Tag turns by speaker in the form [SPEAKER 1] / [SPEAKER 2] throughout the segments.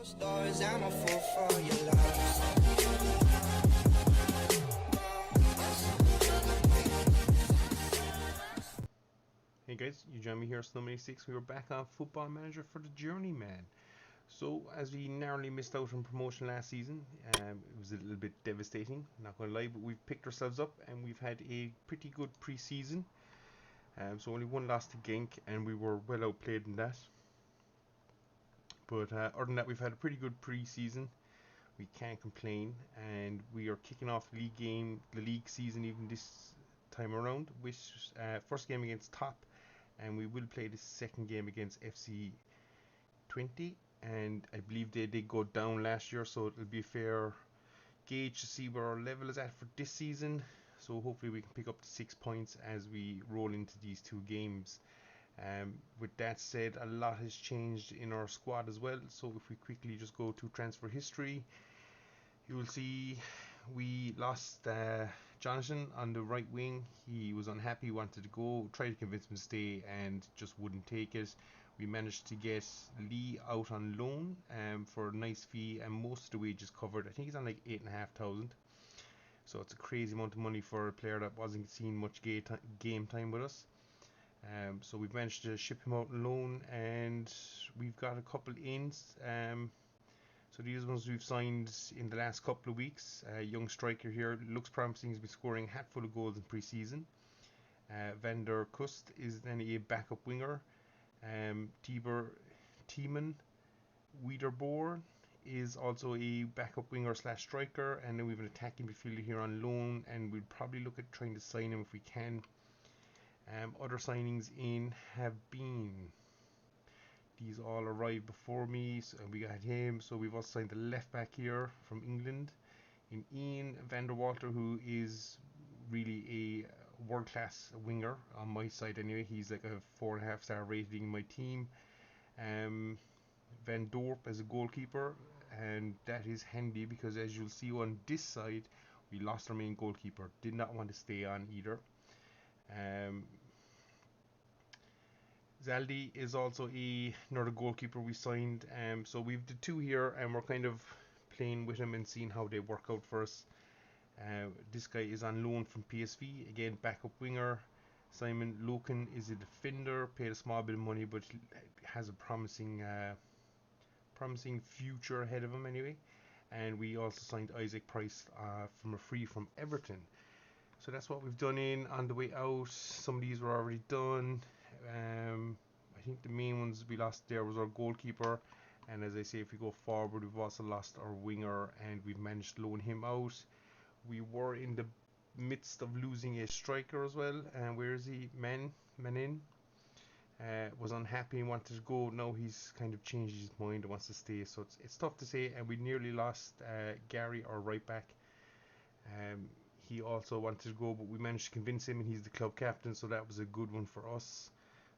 [SPEAKER 1] Stars, I'm a fool for your love.
[SPEAKER 2] Hey guys, you join me here, Snowman86. We were back on Football Manager for the Journeyman. So, as we narrowly missed out on promotion last season, it was a little bit devastating, not going to lie, but we've picked ourselves up and we've had a pretty good pre-season. So only one loss to Genk and we were well outplayed in that. But other than that, we've had a pretty good pre-season. We can't complain, and we are kicking off the league season even this time around, with first game against Top, and we will play the second game against FC20, and I believe they did go down last year, so it'll be a fair gauge to see where our level is at for this season. So hopefully we can pick up the 6 points as we roll into these two games. With that said, a lot has changed in our squad as well, so if we quickly just go to transfer history, you will see we lost Jonathan on the right wing. He was unhappy, wanted to go, tried to convince him to stay and just wouldn't take it. We managed to get Lee out on loan for a nice fee, and most of the wages covered. I think he's on like 8,500, so it's a crazy amount of money for a player that wasn't seeing much game time with us. So we've managed to ship him out on loan, and we've got a couple ins. So these ones we've signed in the last couple of weeks. Young striker here, looks promising. He's been scoring a hatful of goals in pre-season. Van der Kust is then a backup winger. Tieber Tiemann Wiederborn is also a backup winger slash striker, and then we have an attacking midfielder here on loan, and we'll probably look at trying to sign him if we can. Other signings in have been, these all arrived before me, so we got him. So we've also signed the left back here from England in Ian van der Walter, who is really a world class winger on my side anyway. He's like a 4.5 star rating in my team. Van Dorp as a goalkeeper, and that is handy because as you'll see on this side, we lost our main goalkeeper, did not want to stay on either. Zaldi is also another goalkeeper we signed. So we've the two here, and we're kind of playing with him and seeing how they work out for us. This guy is on loan from PSV, again backup winger. Simon Loken is a defender, paid a small bit of money, but has a promising future ahead of him anyway. And we also signed Isaac Price from a free from Everton. So that's what we've done in. On the way out, some of these were already done. I think the main ones we lost there was our goalkeeper, and as I say, if we go forward, we've also lost our winger, and we've managed to loan him out. We were in the midst of losing a striker as well, and where is he? Manin was unhappy and wanted to go. Now he's kind of changed his mind and wants to stay, so it's tough to say. And we nearly lost Gary, our right back. He also wanted to go, but we managed to convince him, and he's the club captain, so that was a good one for us.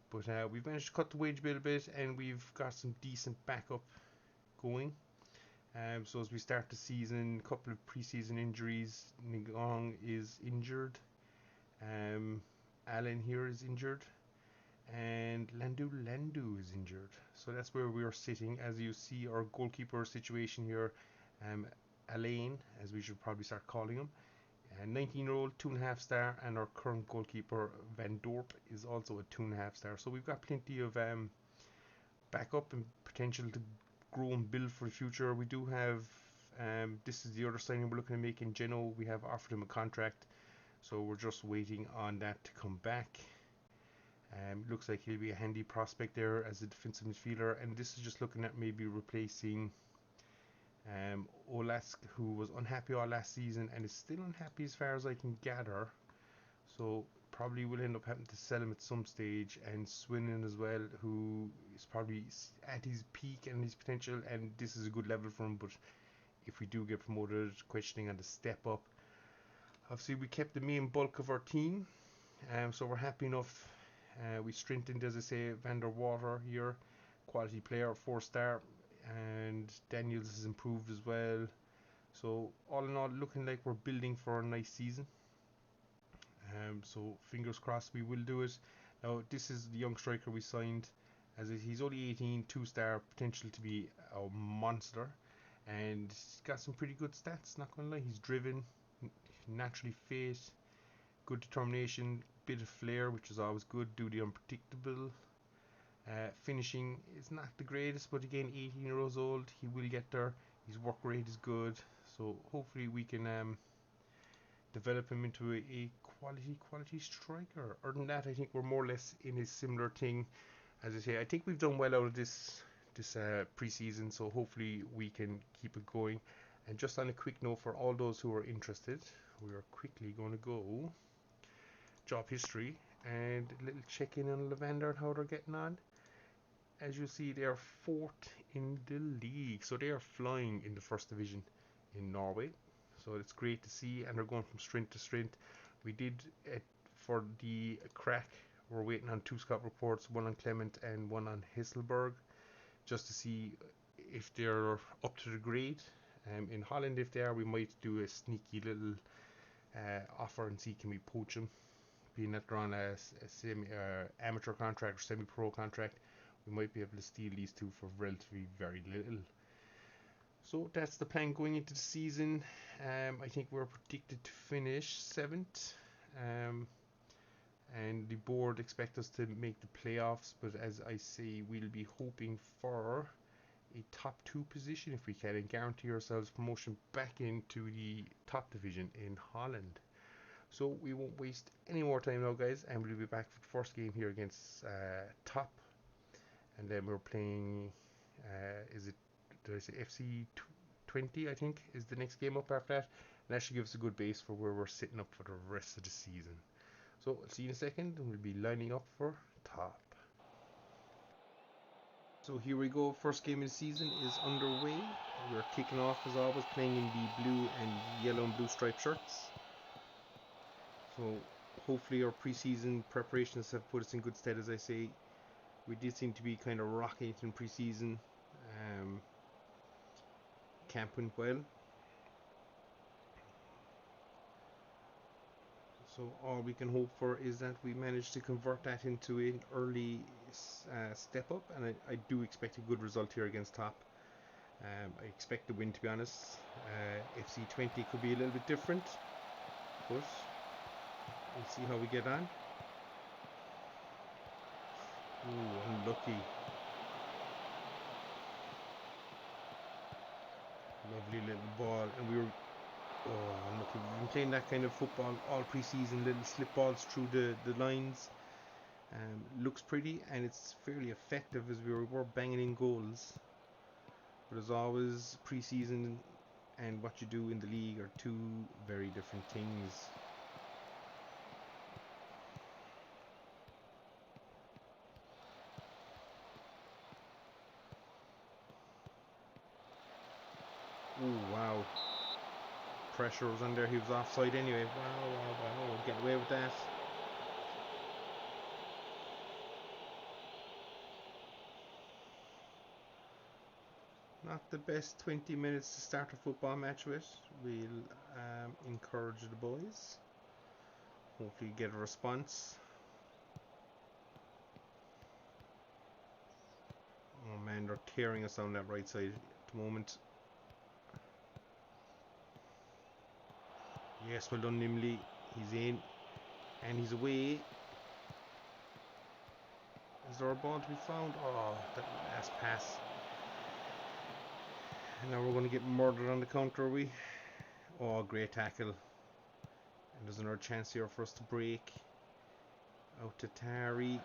[SPEAKER 2] But we've managed to cut the wage bill a bit, and we've got some decent backup going. So as we start the season, a couple of pre-season injuries. Ngong is injured. Allen here is injured. And Landu is injured. So that's where we are sitting. As you see, our goalkeeper situation here, Alain, as we should probably start calling him. 19-year-old, 2.5 star, and our current goalkeeper Van Dorp is also a 2.5 star. So we've got plenty of backup and potential to grow and build for the future. We do have, this is the other signing we're looking to make in Genoa. We have offered him a contract, so we're just waiting on that to come back. Looks like he'll be a handy prospect there as a defensive midfielder, and this is just looking at maybe replacing Olask, who was unhappy all last season and is still unhappy as far as I can gather. So probably will end up having to sell him at some stage. And Swinton as well, who is probably at his peak and his potential, and this is a good level for him. But if we do get promoted, questioning on the step up. Obviously, we kept the main bulk of our team, so we're happy enough. We strengthened, as I say, Van der Water here, quality player, 4 star. And Daniels has improved as well. So all in all, looking like we're building for a nice season. So fingers crossed we will do it. Now this is the young striker we signed. as he's only 18, 2-star, potential to be a monster, and he's got some pretty good stats. Not gonna lie, he's driven, naturally fit, good determination, bit of flair, which is always good. Do the unpredictable. Finishing is not the greatest, but again, 18 years old, he will get there. His work rate is good, so hopefully we can develop him into a quality striker. Other than that, I think we're more or less in a similar thing. As I say, I think we've done well out of this pre-season, so hopefully we can keep it going. And just on a quick note for all those who are interested, we are quickly going to go job history and a little check-in on Levander and how they're getting on. As you see, they are 4th in the league, so they are flying in the first division in Norway. So it's great to see, and they're going from strength to strength. We did it for the crack. We're waiting on 2 scout reports, one on Clement and one on Hisselberg, just to see if they're up to the grade. In Holland, if they are, we might do a sneaky little offer and see can we poach them. Being that they're on a amateur contract or semi-pro contract, we might be able to steal these 2 for relatively very little. So that's the plan going into the season. I think we're predicted to finish 7th. And the board expect us to make the playoffs, but as I say, we'll be hoping for a top 2 position if we can, and guarantee ourselves promotion back into the top division in Holland. So we won't waste any more time now, guys, and we'll be back for the first game here against Top, and then we're playing FC20, I think, is the next game up after that, and that should give us a good base for where we're sitting up for the rest of the season. So I'll see you in a second, and we'll be lining up for Top. So here we go, first game of the season is underway. We're kicking off as always, playing in the blue and yellow and blue striped shirts. So hopefully our pre-season preparations have put us in good stead. As I say, we did seem to be kind of rocking it in pre-season. Camp went well. So all we can hope for is that we manage to convert that into an early step up, and I do expect a good result here against Top. I expect the win, to be honest. FC20 could be a little bit different, but we'll see how we get on. Ooh, unlucky. Lovely little ball, and we were unlucky. We've been playing that kind of football all pre-season, little slip balls through the lines. Looks pretty, and it's fairly effective as we were banging in goals. But as always, pre-season and what you do in the league are 2 very different things. Oh wow. Pressure was on there, he was offside anyway. Wow, get away with that. Not the best 20 minutes to start a football match with. We'll encourage the boys. Hopefully get a response. Oh man, they're tearing us down that right side at the moment. Yes, well done, Nimley. He's in, and he's away. Is there a ball to be found? Oh, that last pass. And now we're going to get murdered on the counter, are we? Oh, great tackle. And there's another chance here for us to break. Out to Tari.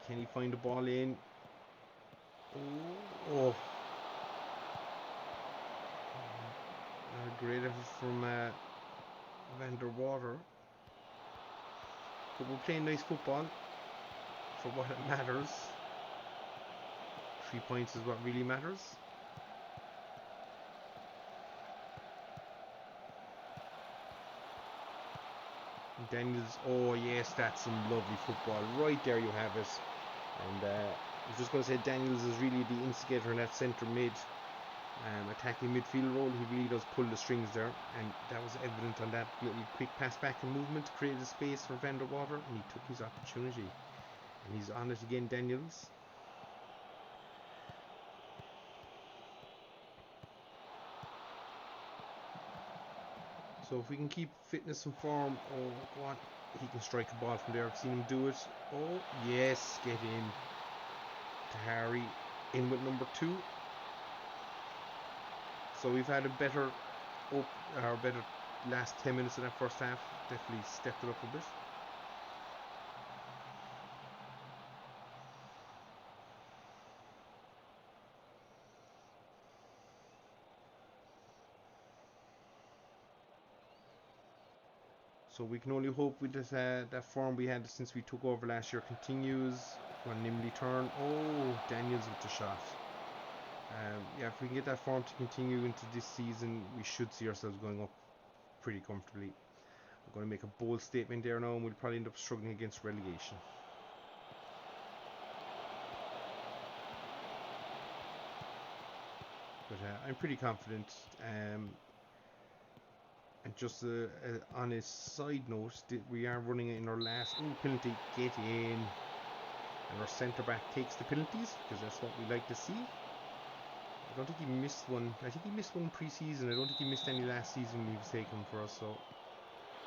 [SPEAKER 2] Can he find the ball in? Oh. A great effort from Van der Water. But we're playing nice football for what it matters. 3 points is what really matters. Daniels, oh yes, that's some lovely football. Right there you have it. And I was just going to say, Daniels is really the instigator in that centre mid attacking midfield role. He really does pull the strings there, and that was evident on that little quick pass back and movement, created a space for Van der Water, and he took his opportunity. And he's on it again, Daniels. So if we can keep fitness and form, oh, go on. He can strike a ball from there. I've seen him do it. Oh, yes, get in. To Harry, in with number 2. So we've had a better last 10 minutes of that first half. Definitely stepped it up a bit. So we can only hope with this, that form we had since we took over last year continues. One nimbly turn. Oh, Daniels with the shot. Yeah, if we can get that form to continue into this season, we should see ourselves going up pretty comfortably. I'm going to make a bold statement there now, and we'll probably end up struggling against relegation. But I'm pretty confident. And just on a side note, we are running in our last penalty. Get in. And our centre back takes the penalties, because that's what we like to see. I don't think he missed one. I think he missed one pre-season. I don't think he missed any last season when he was taken for us. So,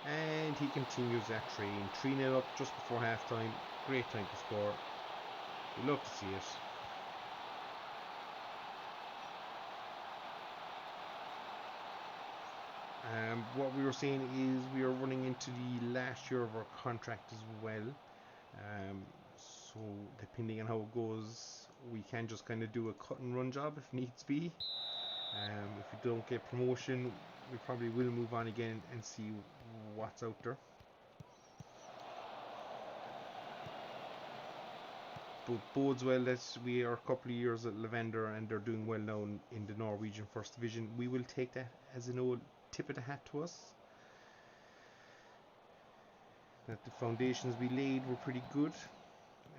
[SPEAKER 2] and he continues that train. 3-0 up just before half time. Great time to score. We love to see it. What we were saying is we are running into the last year of our contract as well. So depending on how it goes, we can just kind of do a cut and run job if needs be. If we don't get promotion, we probably will move on again and see what's out there. But bodes well that we are a couple of years at Lavender and they're doing well now in the Norwegian First Division. We will take that as an old tip of the hat to us. That the foundations we laid were pretty good,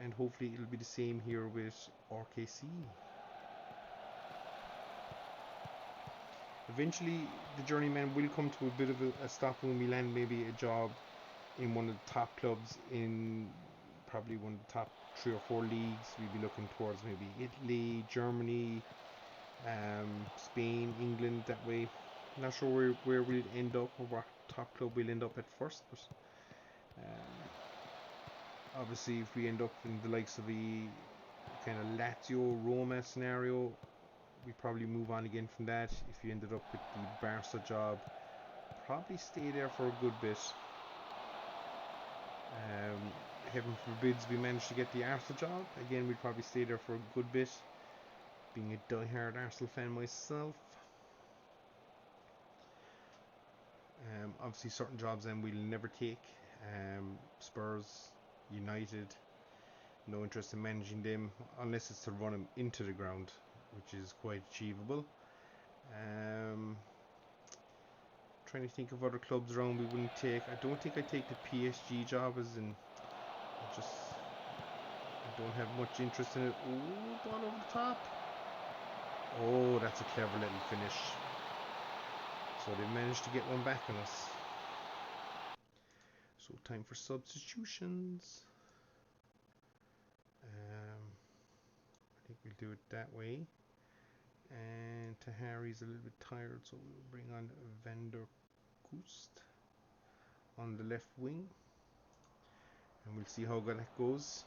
[SPEAKER 2] and hopefully it'll be the same here with RKC. Eventually the journeyman will come to a bit of a stop when we land maybe a job in one of the top clubs in probably one of the top 3 or 4 leagues. We'll be looking towards maybe Italy, Germany, Spain, England, that way. Not sure where we'll end up or what top club we'll end up at first, but obviously if we end up in the likes of a kind of Lazio, Roma scenario, we probably move on again from that. If you ended up with the Barca job, probably stay there for a good bit. Heaven forbids we manage to get the Arsenal job, again we'd probably stay there for a good bit, being a die-hard Arsenal fan myself. Obviously certain jobs then we'll never take. Spurs, United, no interest in managing them unless it's to run them into the ground, which is quite achievable. Trying to think of other clubs around we wouldn't take. I don't think I'd take the PSG job, as in I don't have much interest in it. Oh, ball over the top. Oh, that's a clever little finish. So they managed to get one back on us. So time for substitutions. I think we'll do it that way. And Tahari's a little bit tired, so we'll bring on Vander Koost on the left wing. And we'll see how that goes.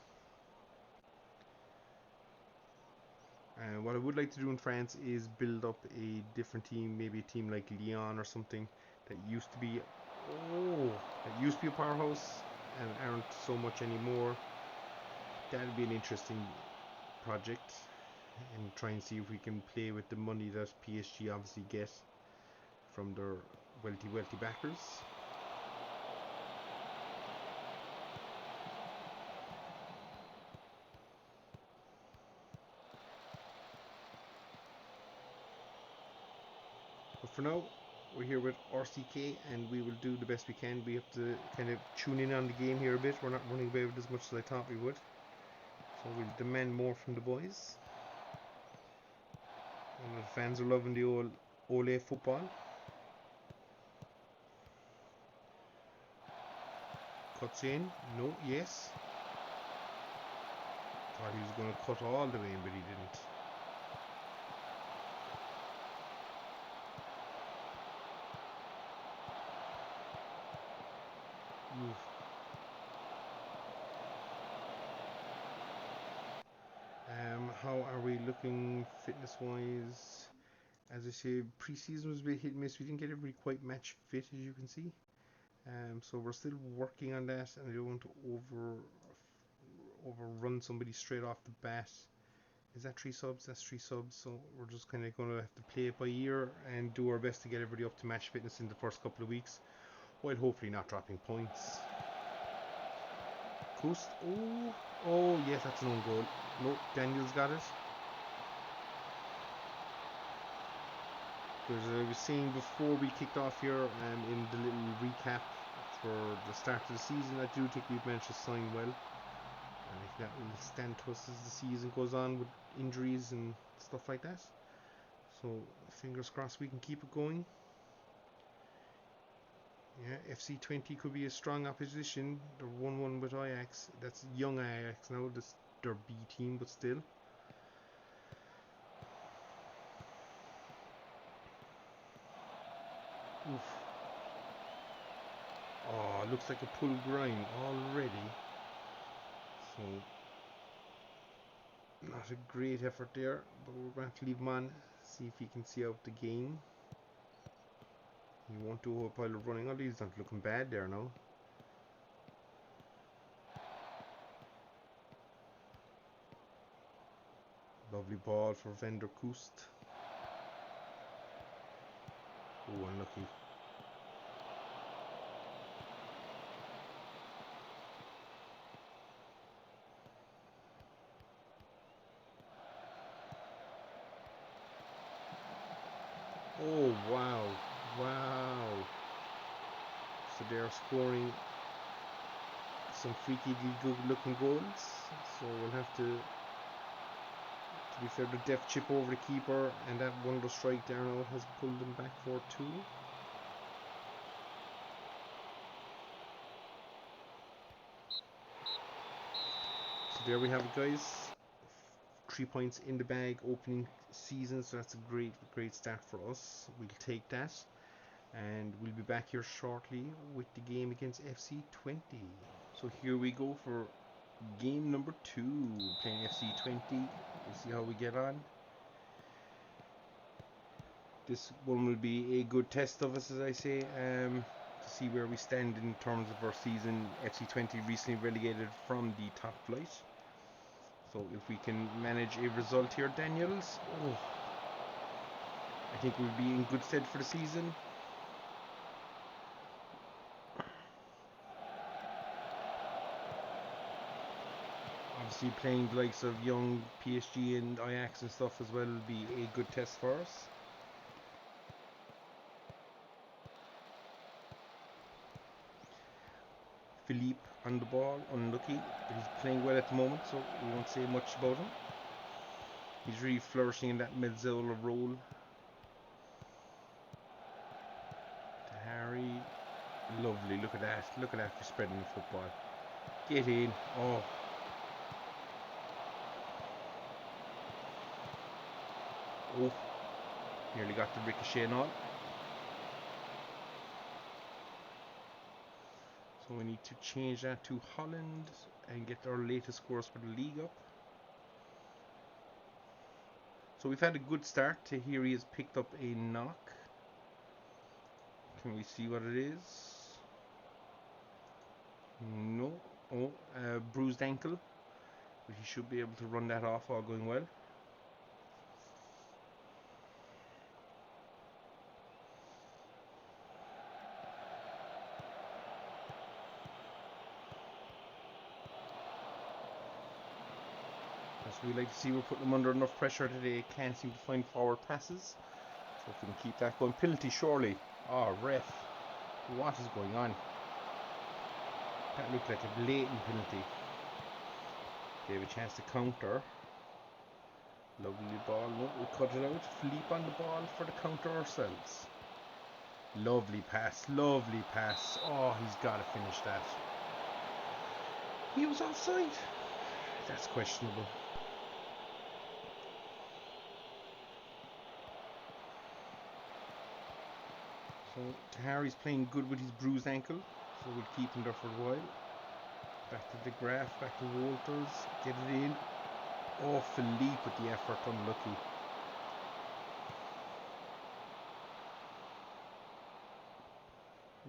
[SPEAKER 2] What I would like to do in France is build up a different team, maybe a team like Lyon or something that used to be a powerhouse and aren't so much anymore. That'd be an interesting project, and try and see if we can play with the money that PSG obviously get from their wealthy backers. But for now, we're here with RCK and we will do the best we can. We have to kind of tune in on the game here a bit. We're not running away with as much as I thought we would. So we'll demand more from the boys. And the fans are loving the old Ole football. Cuts in. No, yes. Thought he was going to cut all the way in, but he didn't. looking fitness-wise. As I say, pre-season was a bit hit and miss. We didn't get everybody quite match fit, as you can see. So we're still working on that, and I don't want to overrun somebody straight off the bat. Is that 3 subs? That's 3 subs. So we're just kind of going to have to play it by ear and do our best to get everybody up to match fitness in the first couple of weeks, while hopefully not dropping points. Coast. Oh yes, that's an own goal. No, Daniel's got it. As I was saying before we kicked off here, in the little recap for the start of the season, I do think we've managed to sign well, and I think that will stand to us as the season goes on with injuries and stuff like that. So fingers crossed we can keep it going. Yeah, FC20 could be a strong opposition. They're 1-1 with Ajax. That's young Ajax now. That's their B team, but still. Oof. Oh, looks like a pull grind already. So, not a great effort there, but we're going to have to leave him on, see if he can see out the game. He won't do a whole pile of running. Oh, he's not looking bad there now. Lovely ball for Van der Koost. Oh, unlucky. Oh, wow. So they're scoring some freaky good looking goals. So we'll have to be fair, the deft chip over the keeper, and that wonder strike there now has pulled them back 4-2. So there we have it, guys. 3 points in the bag opening season, so that's a great start for us. We'll take that, and we'll be back here shortly with the game against FC20. So here we go for game number 2, playing FC20. We'll see how we get on. This one will be a good test of us, as I say, to see where we stand in terms of our season. FC20 recently relegated from the top flight. So if we can manage a result here, Daniels, I think we'll be in good stead for the season. Obviously playing the likes of young PSG and Ajax and stuff as well will be a good test for us. Philippe on the ball, unlucky, but he's playing well at the moment, so we won't say much about him. He's really flourishing in that Mezzola role. To Harry, lovely, look at that for spreading the football. Get in, oh. Nearly got the ricochet and all. So we need to change that to Holland and get our latest scores for the league up. So we've had a good start. Tahiri has picked up a knock. Can we see what it is? No. Bruised ankle. But he should be able to run that off, all going well. We like to see we're putting them under enough pressure today. Can't seem to find forward passes. So if we can keep that going. Penalty surely. Oh, ref. What is going on? That looked like a blatant penalty. They have a chance to counter. Lovely ball. No, we cut it out. Philippe on the ball for the counter ourselves. Lovely pass. Oh, he's got to finish that. He was offside. That's questionable. So Tahari's playing good with his bruised ankle, so we'll keep him there for a while. Back to De Graaf, back to Walters, get it in. Oh, Philippe with the effort, unlucky.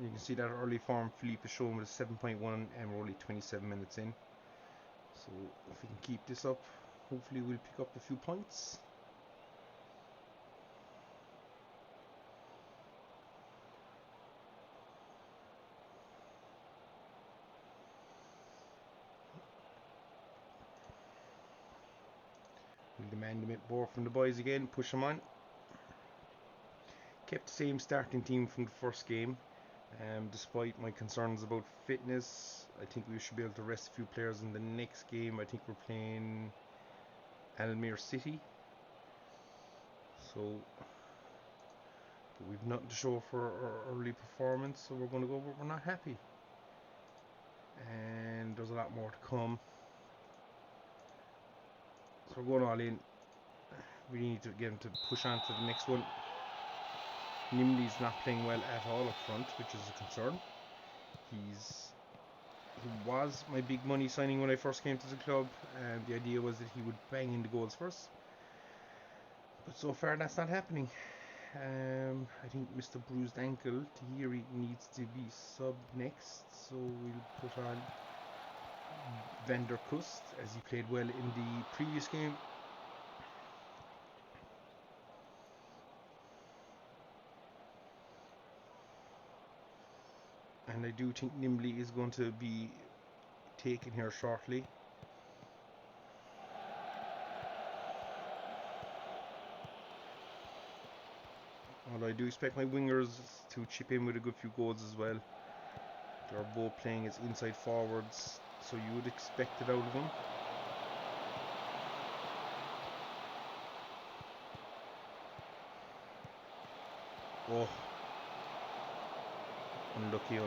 [SPEAKER 2] You can see that early form Philippe is showing with a 7.1 and we're only 27 minutes in. So if we can keep this up, hopefully we'll pick up a few points. We'll demand a bit more from the boys again, push them on. Kept the same starting team from the first game. Despite my concerns about fitness, I think we should be able to rest a few players in the next game. I think we're playing Almere City. So, but we've nothing to show for our early performance, so we're going to go, but we're not happy. And there's a lot more to come. So we're going all in. We need to get him to push on to the next one. Nimli's not playing well at all up front, which is a concern. He was my big money signing when I first came to the club, and the idea was that he would bang in the goals first. But so far that's not happening. I think Mr. Bruised Ankle Tahiri needs to be sub next, so we'll put on Van der Kust as he played well in the previous game. And I do think Nimli is going to be taken here shortly. Although I do expect my wingers to chip in with a good few goals as well. They're both playing as inside forwards, so you would expect it out of them. Oh, unlucky.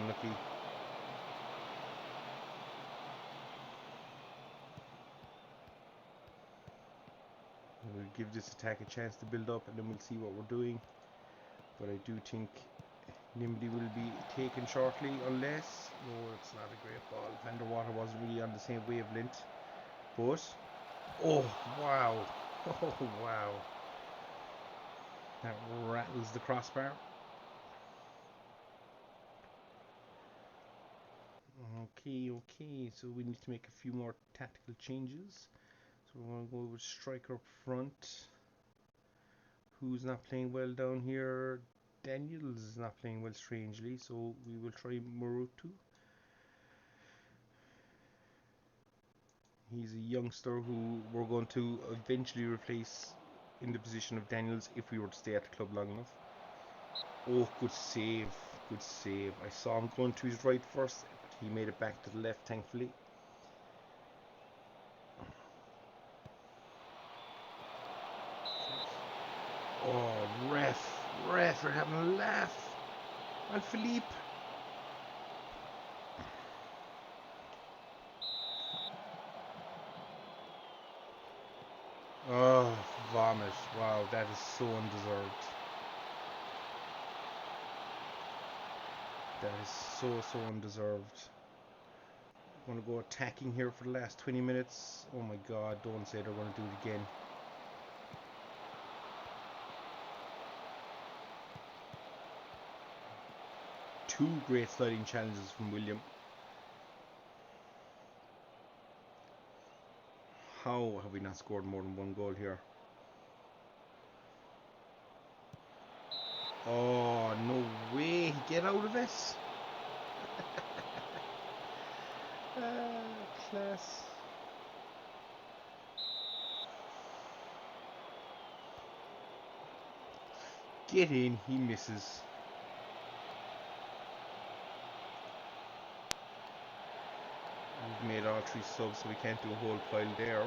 [SPEAKER 2] We'll give this attack a chance to build up and then we'll see what we're doing. But I do think Nimby will be taken shortly unless... No, it's not a great ball. Van der Water wasn't really on the same wavelength. But... Oh, wow. Oh, wow. That rattles the crossbar. Okay. So we need to make a few more tactical changes. So we're going to go with striker up front. Who's not playing well down here? Daniels is not playing well, strangely. So we will try Murutu. He's a youngster who we're going to eventually replace in the position of Daniels if we were to stay at the club long enough. Oh, good save. I saw him going to his right first, but he made it back to the left, thankfully. Oh, ref, we're having a laugh. And Philippe. Oh, vomit. Wow, that is so undeserved. That is so undeserved. I'm going to go attacking here for the last 20 minutes. Oh my god, don't say they're going to do it again. Two great sliding challenges from William. How have we not scored more than one goal here? Oh, no way. Get out of this. Class. Get in. He misses. We've made all three subs, so we can't do a whole pile there.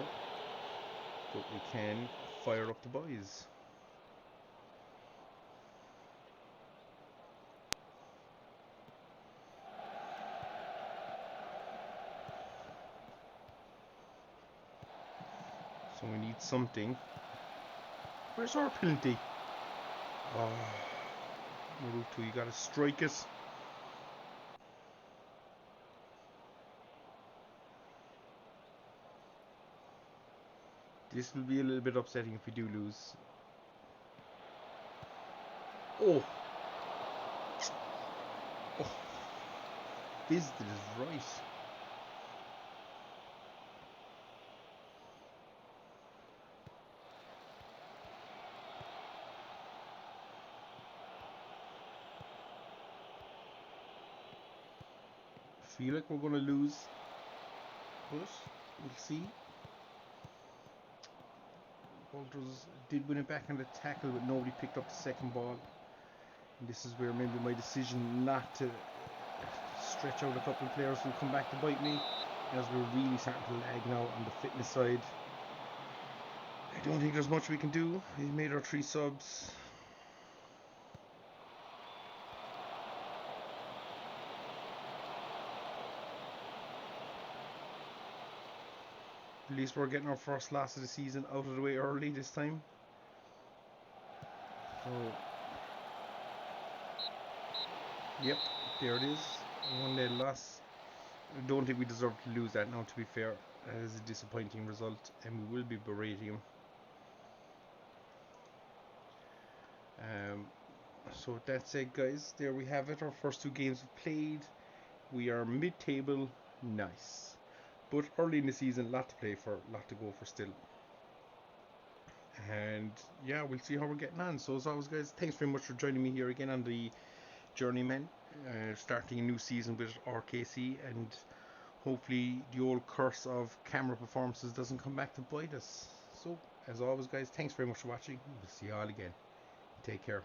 [SPEAKER 2] But we can fire up the boys. So we need something. Where's our penalty? Oh, Naruto, you gotta strike us. This will be a little bit upsetting if we do lose. Oh! Oh! Visited is right. I feel like we're going to lose, but we'll see. Walters did win it back on the tackle, but nobody picked up the second ball. And this is where maybe my decision not to stretch out a couple of players will come back to bite me, as we're really starting to lag now on the fitness side. I don't think there's much we can do. We've made our 3 subs. At least we're getting our first loss of the season out of the way early this time. So, yep, there it is. 1-0 loss. I don't think we deserve to lose that now, to be fair. That is a disappointing result, and we will be berating him. So with that said, guys, there we have it. Our first 2 games we've played. We are mid-table. Nice. But early in the season, a lot to play for, a lot to go for still. And yeah, we'll see how we're getting on. So as always, guys, thanks very much for joining me here again on the Journeyman. Starting a new season with RKC, and hopefully the old curse of camera performances doesn't come back to bite us. So as always, guys, thanks very much for watching. We'll see you all again. Take care.